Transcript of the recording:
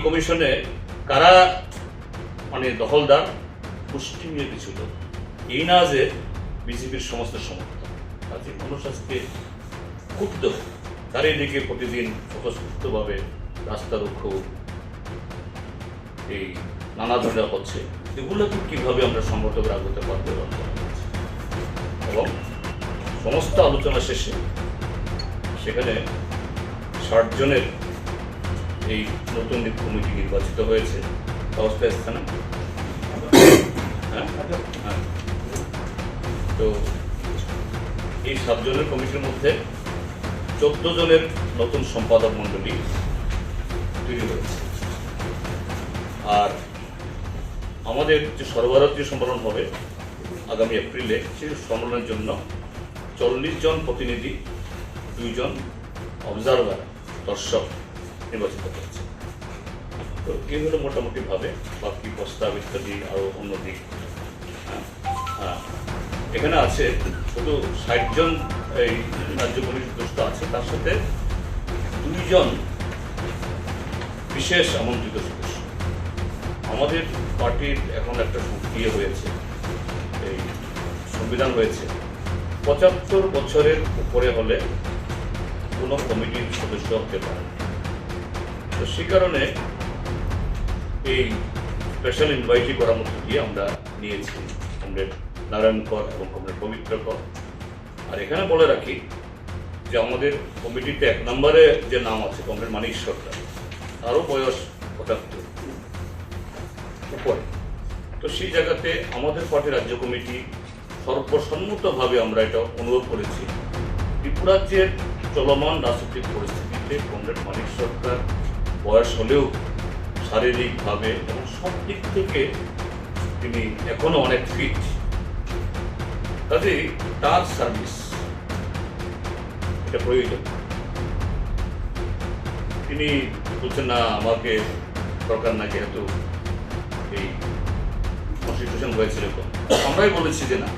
কমিশনে কারা মানে দখলদার পুষ্টি নিয়ে কিছু লোক, এই না যে বিজেপির সমস্ত সমর্থক। কাজে মানুষ আজকে ক্ষুব্ধ, চারিদিকে প্রতিদিন স্বতঃস্ফূর্তভাবে রাস্তা রক্ষক এই নানা ধরনের হচ্ছে, এগুলোকে কিভাবে আমরা সংগঠক রাখতে পারবো এবং সমস্ত আলোচনা শেষে সেখানে 60 জনের এই নতুন কমিটি নির্বাচিত হয়েছে অবস্থা স্থানে। হ্যাঁ, তো এই 7 জনের কমিটির মধ্যে 14 জনের নতুন সম্পাদক মণ্ডলী তৈরি হয়েছে। আর আমাদের যে সর্বভারতীয় সম্মেলন হবে আগামী এপ্রিলে, সেই সম্মেলনের জন্য 40 জন প্রতিনিধি, 2 জন অবজারভার দর্শক নির্বাচিত হয়েছে। তো এই হলো মোটামুটিভাবে, বাকি প্রস্তাব ইত্যাদি আরও অন্য দিক। এখানে আছে শুধু 60 জন এই রাজ্য কমিটির সদস্য আছে, তার সাথে 2 জন বিশেষ আমন্ত্রিত সদস্য। আমাদের পার্টির এখন একটা ইয়ে হয়েছে, এই সংবিধান হয়েছে 75 বছরের উপরে হলে কোনো কমিটির সদস্য হতে পারে। তো সেই কারণে এই স্পেশাল ইনভাইটি করার মধ্যে দিয়ে আমরা নিয়েছি কমরেড নারায়ণ কর এবং কমরেড পবিত্র কর। আর এখানে বলে রাখি যে আমাদের কমিটিতে 1 নম্বরে যে নাম আছে কমরেড মানিক সরকার, তারও বয়স 75 উপরে। তো সেই জায়গাতে আমাদের পার্টির রাজ্য কমিটি সর্বসম্মতভাবে আমরা এটা অনুভব করেছি, ত্রিপুরাজ্যের চলমান রাজনৈতিক পরিস্থিতিতে কমরেড মানিক সরকার বয়স হলেও শারীরিকভাবে এবং সব দিক থেকে তিনি এখনো অনেক ফিট। কাজেই তার সার্ভিস এটা প্রয়োজন। তিনি বলছেন না আমাকে দরকার না, যেহেতু এই কনস্টিটিউশন হয়েছিল, আমরাই বলেছি যে না,